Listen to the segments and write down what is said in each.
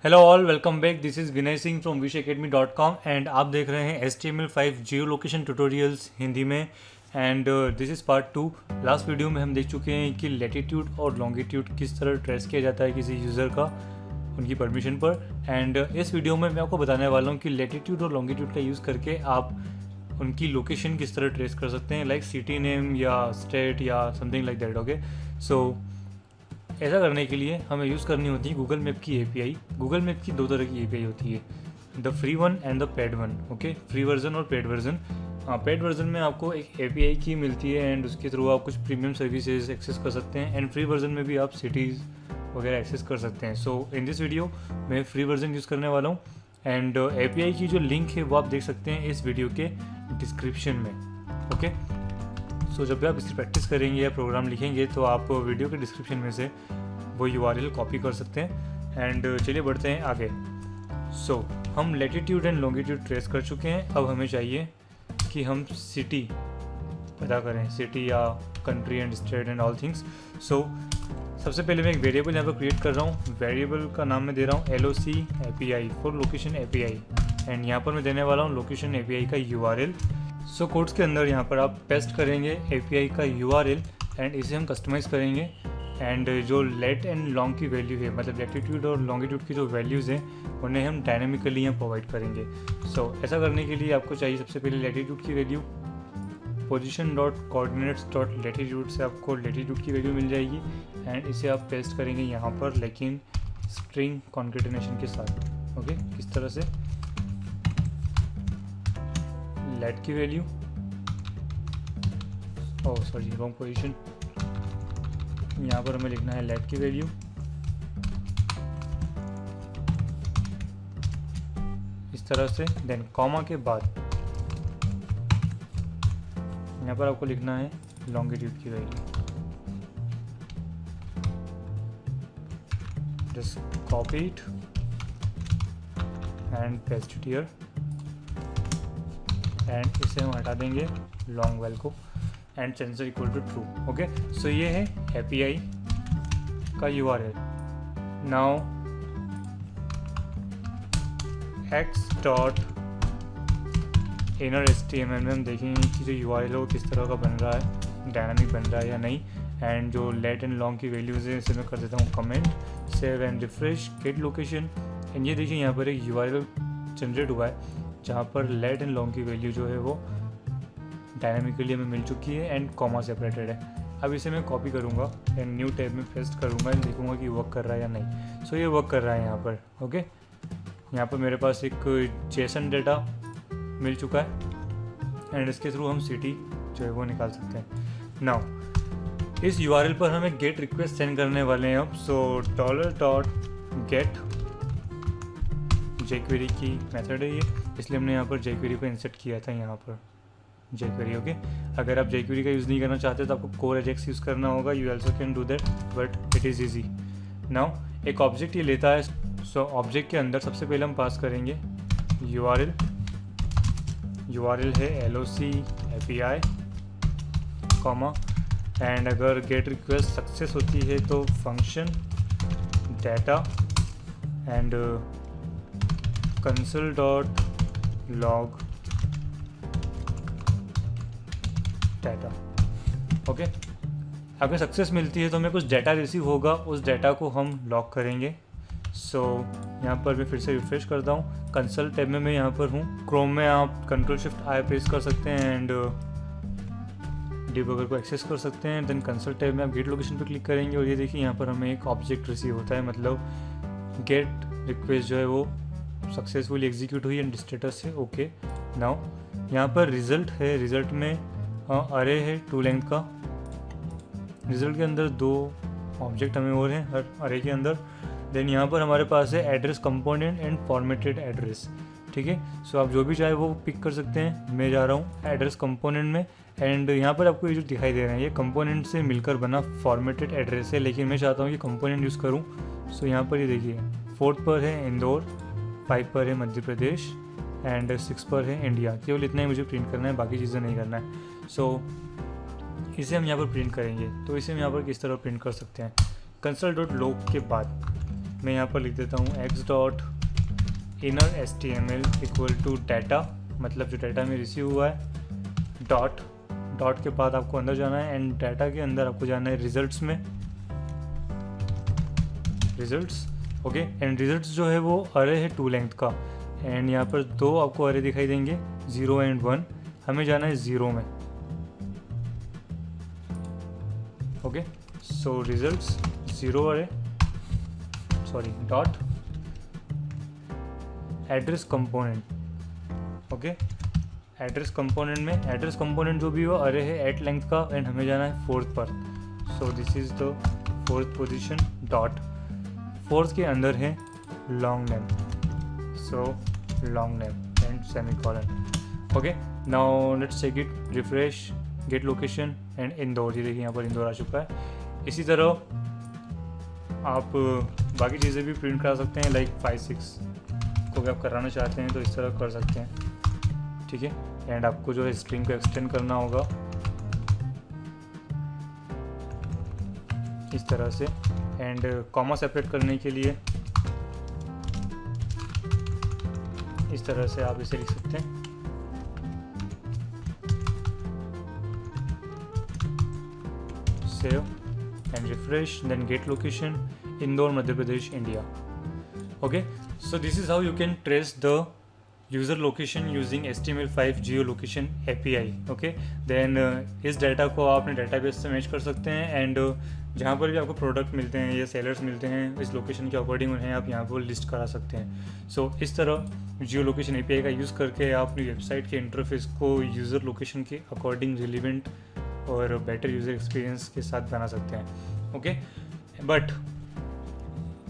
Hello all, welcome back. This is Vinay Singh from wishacademy.com and आप देख रहे हैं HTML5 जियो लोकेशन ट्यूटोरियल्स हिंदी में। And this is part 2। Last video में हम देख चुके हैं कि लैटिट्यूड और लॉन्गिट्यूड किस तरह ट्रेस किया जाता है किसी यूज़र का उनकी परमिशन पर। एंड इस वीडियो में मैं आपको बताने वाला हूँ कि लैटिट्यूड और लॉन्गिट्यूड का यूज़ करके आप उनकी लोकेशन किस तरह ट्रेस कर सकते हैं, लाइक सिटी नेम या स्टेट या समथिंग लाइक दैट। ओके, सो ऐसा करने के लिए हमें यूज़ करनी होती है गूगल मैप की एपीआई। गूगल मैप की दो तरह की एपीआई होती है, the free one and the paid one. Okay, free version और पेड वर्जन। पेड वर्जन में आपको एक एपीआई की मिलती है एंड उसके थ्रू आप कुछ प्रीमियम सर्विसेज एक्सेस कर सकते हैं। एंड फ्री वर्जन में भी आप सिटीज़ वगैरह एक्सेस कर सकते हैं। सो इन दिस वीडियो मैं फ्री वर्जन यूज़ करने वाला हूँ एंड एपीआई की जो लिंक है वो आप देख सकते हैं इस वीडियो के डिस्क्रिप्शन में। ओके, सो जब भी आप इसकी प्रैक्टिस करेंगे या प्रोग्राम लिखेंगे तो आप वीडियो के डिस्क्रिप्शन में से वो URL कॉपी कर सकते हैं। एंड चलिए बढ़ते हैं आगे। सो हम लैटिट्यूड एंड लॉन्गिट्यूड ट्रेस कर चुके हैं। अब हमें चाहिए कि हम सिटी पता करें, सिटी या country and state and all things. So सबसे पहले मैं एक वेरिएबल यहाँ पर क्रिएट कर रहा हूँ। वेरिएबल का नाम मैं दे रहा हूँ LOC API for location API and यहाँ पर मैं देने वाला हूँ लोकेशन API का URL। सो कोड्स के अंदर यहाँ पर आप पेस्ट करेंगे API का URL एंड इसे हम कस्टमाइज़ करेंगे। एंड जो लेट एंड लॉन्ग की वैल्यू है, मतलब लैटिट्यूड और लॉन्गिट्यूड की जो वैल्यूज़ हैं उन्हें हम डायनेमिकली यहाँ प्रोवाइड करेंगे। सो ऐसा करने के लिए आपको चाहिए सबसे पहले लैटिट्यूड की value. Position dot coordinates dot latitude से आपको लैटिट्यूड की वैल्यू मिल जाएगी एंड इसे आप पेस्ट करेंगे यहाँ पर, लेकिन स्ट्रिंग कॉन्केटेनेशन के साथ। ओके, किस तरह से लेट की value, oh sorry wrong position, यहाँ पर हमें लिखना है लेट की वैल्यू इस तरह से। देन कॉमा के बाद यहाँ पर आपको लिखना है लॉन्गिट्यूड की value. Just copy it and paste it here and इसे हम हटा देंगे लॉन्ग वेल को and sensor equal to true. Okay, so ये है API का URL। Now x dot inner HTML में हम देखेंगे कि जो URL है वो किस तरह का बन रहा है, डायनामिक बन रहा है या नहीं। एंड जो लेट एंड लॉन्ग की वैल्यूज़ है इसे मैं कर देता हूँ comment, save and refresh, get location. And ये देखिए यहाँ पर एक URL जनरेट हुआ है जहाँ पर लेट एंड लॉन्ग की वैल्यू जो है वो डायनामिकली हमें मिल चुकी है एंड कॉमा सेपरेटेड है। अब इसे मैं कॉपी करूँगा एंड न्यू टैब में पेस्ट करूँगा एंड देखूँगा कि वर्क कर रहा है या नहीं। सो ये वर्क कर रहा है यहाँ पर। ओके, यहाँ पर मेरे पास एक JSON डेटा मिल चुका है एंड इसके थ्रू हम सिटी जो है वो निकाल सकते हैं। नाउ इस URL पर हमें गेट रिक्वेस्ट सेंड करने वाले हैं अब। सो $.get jQuery की मेथड है ये, इसलिए हमने यहाँ पर jQuery को इंसर्ट किया था यहाँ पर jQuery। ओके, अगर आप jQuery का यूज़ नहीं करना चाहते तो आपको core Ajax यूज़ करना होगा। You also can do that but it is easy. Now एक ऑब्जेक्ट ये लेता है। सो ऑब्जेक्ट के अंदर सबसे पहले हम पास करेंगे URL है LOC API कॉमा एंड अगर गेट रिक्वेस्ट सक्सेस होती है तो function data and console dot log data. Okay, अगर सक्सेस मिलती है तो हमें कुछ डाटा रिसीव होगा, उस डाटा को हम लॉग करेंगे। सो यहाँ पर मैं फिर से रिफ्रेश करता हूँ। कंसोल टैब में मैं यहाँ पर हूँ। क्रोम में आप Ctrl+Shift+I प्रेस कर सकते हैं एंड डिबगर को एक्सेस कर सकते हैं। देन कंसोल टैब में आप गेट लोकेशन पर क्लिक करेंगे और ये देखिए यहाँ पर हमें एक ऑब्जेक्ट रिसीव होता है, मतलब गेट रिक्वेस्ट जो है वो सक्सेसफुली एग्जीक्यूट हुई एंड स्टेटस है ओके। नाउ यहाँ पर रिजल्ट है, रिजल्ट में अरे है 2 लेंथ का। रिजल्ट के अंदर 2 ऑब्जेक्ट हमें और हैं हर अरे के अंदर। देन यहाँ पर हमारे पास है address component and formatted address. ठीक है, सो आप जो भी चाहे वो पिक कर सकते हैं। मैं जा रहा हूँ एड्रेस कंपोनेंट में एंड यहाँ पर आपको ये जो दिखाई दे रहा है ये कंपोनेंट से मिलकर बना फॉर्मेटेड एड्रेस है, लेकिन मैं चाहता हूँ कि कंपोनेंट यूज़ करूँ। सो यहाँ पर ये देखिए 4 पर है इंदौर, 5 पर है मध्य प्रदेश एंड 6 पर है इंडिया। केवल इतना ही मुझे प्रिंट करना है, बाकी चीज़ें नहीं करना है। सो इसे हम यहाँ पर प्रिंट करेंगे। तो इसे हम यहाँ पर किस तरह प्रिंट कर सकते हैं, console.log के बाद मैं यहाँ पर लिख देता हूँ x dot inner HTML equal to data, मतलब जो डाटा में रिसीव हुआ है, डॉट के बाद आपको अंदर जाना है एंड डाटा के अंदर आपको जाना है रिजल्ट्स में, रिजल्ट्स। ओके, एंड रिजल्ट्स जो है वो अरे है 2 लेंथ का, एंड यहाँ पर 2 आपको अरे दिखाई देंगे 0 एंड 1, हमें जाना है 0 में। ओके, सो रिजल्ट्स 0 अरे, sorry dot address component. Okay, address component में एड्रेस कंपोनेंट जो भी हो अरे है 8 लेंथ का, एंड हमें जाना है 4th पर। So this is the 4th position, dot 4th के अंदर है long name, so long name and semicolon. Okay, now let's check it, refresh, get location and Indore. ये देखिए यहाँ पर इंदौर आ चुका है। इसी तरह आप बाकी चीज़ें भी प्रिंट करा सकते हैं, लाइक 5-6 को भी आप कराना चाहते हैं तो इस तरह कर सकते हैं, ठीक है। एंड आपको जो है स्ट्रिंग को एक्सटेंड करना होगा इस तरह से, एंड कॉमा सेपरेट करने के लिए इस तरह से आप इसे लिख सकते हैं, save and refresh, then get location Indore Madhya Pradesh India. Okay, so this is how you can trace the user location using HTML5 geolocation API. okay, then इस डाटा को आप अपने डाटाबेस से मैच कर सकते हैं, एंड जहाँ पर भी आपको प्रोडक्ट मिलते हैं या सेलर्स मिलते हैं इस लोकेशन के अकॉर्डिंग उन्हें आप यहाँ पर लिस्ट करा सकते हैं। सो इस तरह जियो लोकेशन API का यूज़ करके आप अपनी वेबसाइट के इंटरफेस को यूज़र लोकेशन के अकॉर्डिंग रिलेवेंट और बेटर यूज़र एक्सपीरियंस के साथ बना सकते हैं। ओके, बट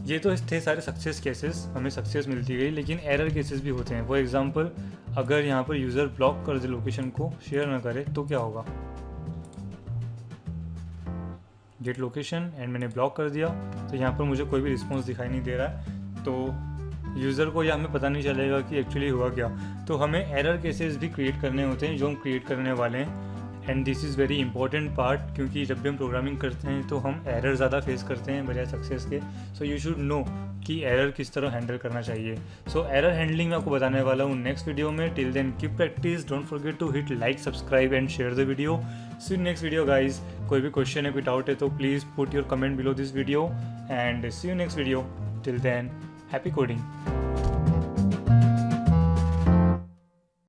ये तो थे सारे सक्सेस केसेस, हमें सक्सेस मिलती गई, लेकिन एरर केसेस भी होते हैं। फॉर एग्जांपल अगर यहाँ पर यूज़र ब्लॉक कर दे, लोकेशन को शेयर ना करे, तो क्या होगा, गेट लोकेशन एंड मैंने ब्लॉक कर दिया, तो यहाँ पर मुझे कोई भी रिस्पॉन्स दिखाई नहीं दे रहा है, तो यूज़र को या हमें पता नहीं चलेगा कि एक्चुअली हुआ क्या। तो हमें एरर केसेस भी क्रिएट करने होते हैं जो हम क्रिएट करने वाले हैं, and this is very important part, क्योंकि जब भी हम प्रोग्रामिंग करते हैं तो हम एरर ज़्यादा फेस करते हैं बजाय सक्सेस के। सो यू शुड नो कि एरर किस तरह हैंडल करना चाहिए। सो एरर हैंडलिंग मैं आपको बताने वाला हूँ नेक्स्ट वीडियो में। Till then keep practice, don't forget to hit like, subscribe and share the video. See you next video guys. कोई भी क्वेश्चन है, कोई डाउट है तो please put your comment below this video, and see you next video. Till then happy coding.